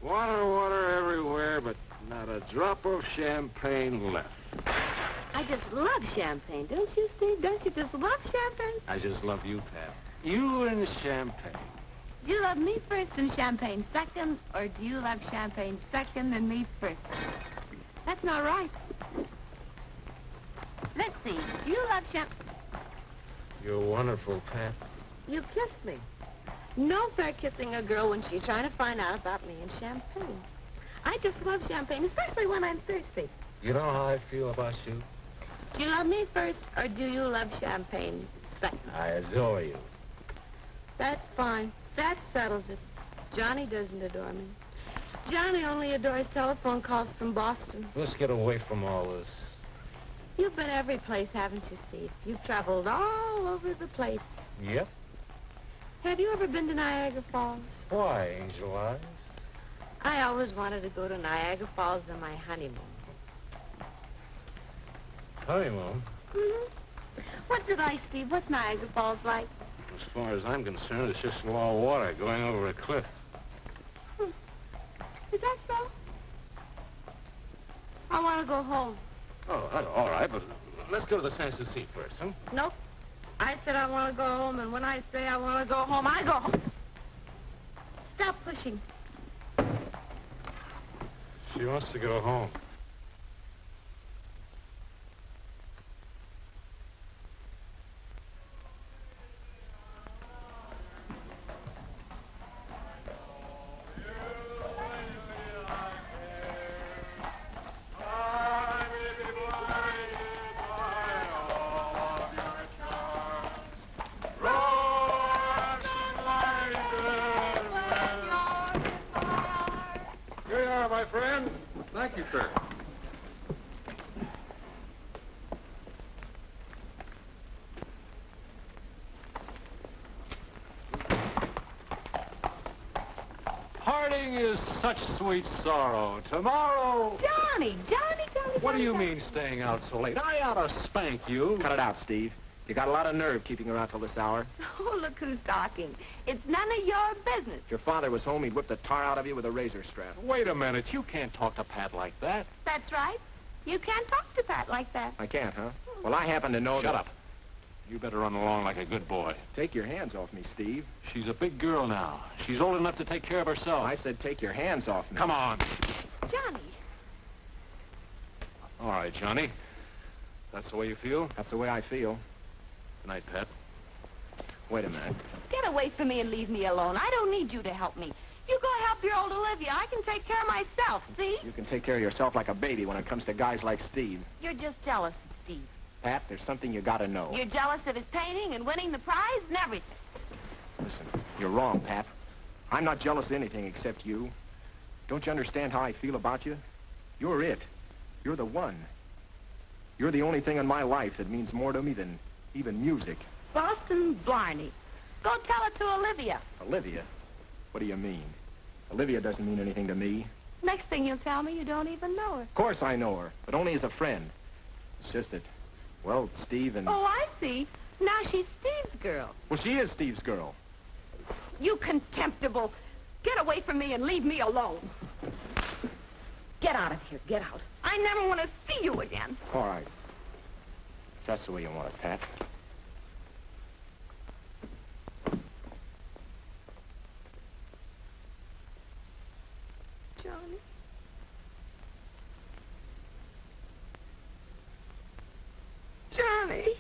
Water, water everywhere, but not a drop of champagne left. I just love champagne, don't you, Steve? Don't you just love champagne? I just love you, Pat. You and champagne. Do you love me first and champagne second, or do you love champagne second and me first? That's not right. Let's see. Do you love champagne? You're wonderful, Pat. You kissed me. No fair kissing a girl when she's trying to find out about me and champagne. I just love champagne, especially when I'm thirsty. You know how I feel about you? Do you love me first, or do you love champagne second? I adore you. That's fine. That settles it. Johnny doesn't adore me. Johnny only adores telephone calls from Boston. Let's get away from all this. You've been every place, haven't you, Steve? You've traveled all over the place. Yep. Have you ever been to Niagara Falls? Why, Angel Eyes? I always wanted to go to Niagara Falls on my honeymoon. Honeymoon? Mm-hmm. What did I, Steve? What's Niagara Falls like? As far as I'm concerned, it's just raw water going over a cliff. Is that so? I want to go home. Oh, all right, but let's go to the Sans Souci first, huh? Nope. I said I want to go home, and when I say I want to go home, I go home. Stop pushing. She wants to go home. My friend. Thank you, sir. Parting is such sweet sorrow. Tomorrow... Johnny! What do you mean staying out so late? I ought to spank you. Cut it out, Steve. You got a lot of nerve keeping her out till this hour. Oh, look who's talking. It's none of your business. If your father was home, he'd whip the tar out of you with a razor strap. Wait a minute. You can't talk to Pat like that. That's right. You can't talk to Pat like that. I can't, huh? Well, I happen to know Shut up. You better run along like a good boy. Take your hands off me, Steve. She's a big girl now. She's old enough to take care of herself. I said take your hands off me. Come on. Johnny. All right, Johnny. That's the way you feel? That's the way I feel. Good night, Pat. Wait a minute. Get away from me and leave me alone. I don't need you to help me. You go help your old Olivia. I can take care of myself, see? You can take care of yourself like a baby when it comes to guys like Steve. You're just jealous of Steve. Pat, there's something you gotta know. You're jealous of his painting and winning the prize and everything. Listen, you're wrong, Pat. I'm not jealous of anything except you. Don't you understand how I feel about you? You're it. You're the one. You're the only thing in my life that means more to me than even music. Boston Blarney. Go tell it to Olivia. Olivia? What do you mean? Olivia doesn't mean anything to me. Next thing you'll tell me, you don't even know her. Of course I know her, but only as a friend. It's just that, well, Steve and... Oh, I see. Now she's Steve's girl. Well, she is Steve's girl. You contemptible. Get away from me and leave me alone. Get out of here. Get out. I never want to see you again. All right. That's the way you want it, Pat. Johnny. Johnny.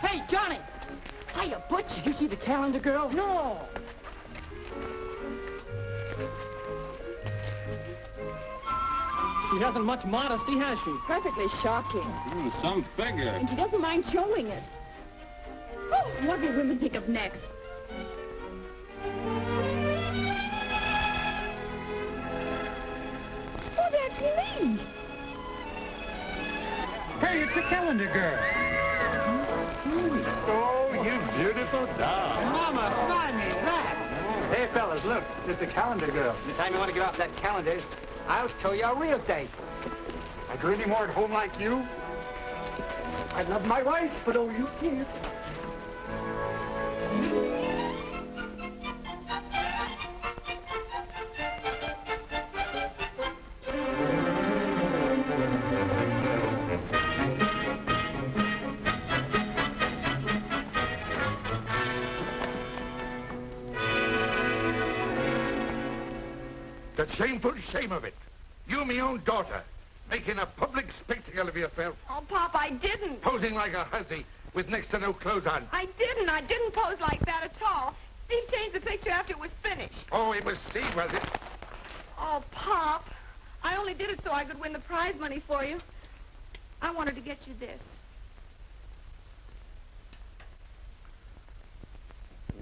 Hey, Johnny! Hiya, Butch. Did you see the calendar girl? No. She hasn't much modesty, has she? Perfectly shocking. Some figure. And she doesn't mind showing it. Oh, what will women think of next? Oh, that's me. Hey, it's the calendar girl. Oh, you beautiful doll. Mama, find me that. Hey, fellas, look, it's the calendar girl. Anytime you want to get off that calendar, I'll show you a real date. I do any more at home like you? I love my wife, but oh, you can't. The shameful shame of it. You, me own daughter, making a public spectacle of yourself, Oh, Pop, I didn't. posing like a hussy with next to no clothes on. I didn't pose like that at all. Steve changed the picture after it was finished. Oh, it was Steve, was it? Oh, Pop, I only did it so I could win the prize money for you. I wanted to get you this.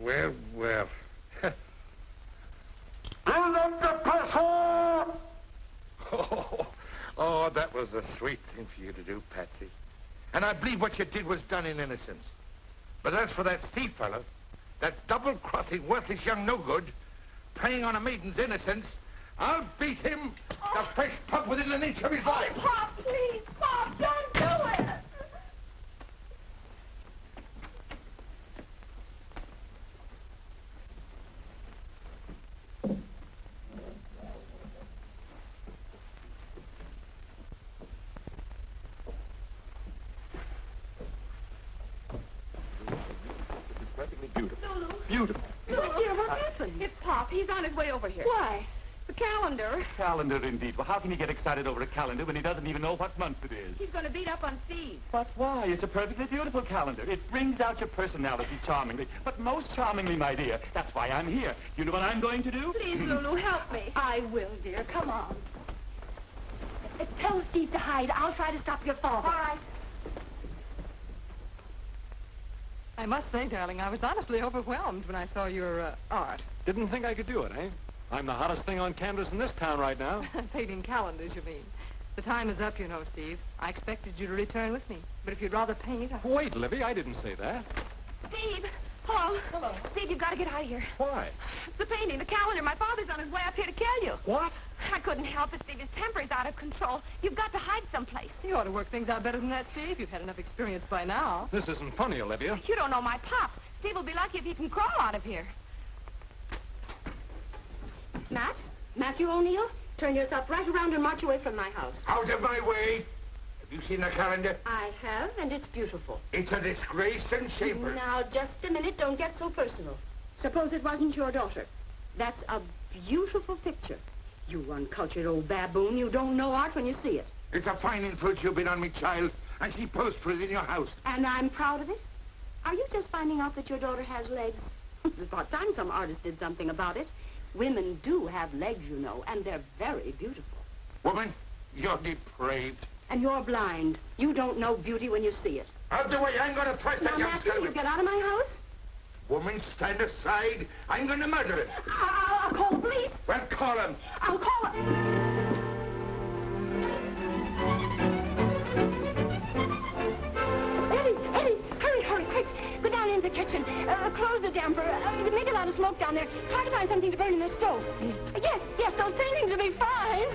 Well, well. Build up the pressure! Oh, that was a sweet thing for you to do, Patsy. And I believe what you did was done in innocence. But as for that Steve fellow, that double-crossing, worthless young no-good, preying on a maiden's innocence, I'll beat him the fresh pug within an inch of his life. Pop, please, Pop, don't do it! It's perfectly beautiful. Lulu. Beautiful. Lulu, dear, what happened? It's Pop. He's on his way over here. Why? The calendar. Calendar, indeed. Well, how can he get excited over a calendar when he doesn't even know what month it is? He's going to beat up on Steve. But why? It's a perfectly beautiful calendar. It brings out your personality charmingly. But most charmingly, my dear. That's why I'm here. You know what I'm going to do? Please, Lulu, help me. I will, dear. Come on. Tell Steve to hide. I'll try to stop your father. All right. I must say, darling, I was honestly overwhelmed when I saw your art. Didn't think I could do it, eh? I'm the hottest thing on canvas in this town right now. Painting calendars, you mean. The time is up, you know, Steve. I expected you to return with me. But if you'd rather paint... Wait, Livy, I didn't say that. Steve. Hello. Hello. Steve, you've got to get out of here. Why? It's the painting, the calendar. My father's on his way up here to kill you. What? I couldn't help it, Steve. His temper's out of control. You've got to hide someplace. You ought to work things out better than that, Steve. You've had enough experience by now. This isn't funny, Olivia. You don't know my Pop. Steve will be lucky if he can crawl out of here. Matt? Matthew O'Neill? Turn yourself right around and march away from my house. Out of my way. Have you seen the calendar? I have, and it's beautiful. It's a disgrace and shameful. Now, just a minute. Don't get so personal. Suppose it wasn't your daughter. That's a beautiful picture. You uncultured old baboon. You don't know art when you see it. It's a fine influence you've been on me, child, and she posed for it in your house. And I'm proud of it. Are you just finding out that your daughter has legs? It's about time some artist did something about it. Women do have legs, you know, and they're very beautiful. Woman, you're depraved. And you're blind. You don't know beauty when you see it. Out the way, I'm going to thresh that Now, young Matthew, you scallywag. get out of my house. Woman, stand aside. I'm going to murder him. I'll call the police. Well, call him. I'll call it. Eddie, hurry, quick. Go down into the kitchen. Close the damper. Make a lot of smoke down there. Try to find something to burn in the stove. Yes, those paintings will be fine.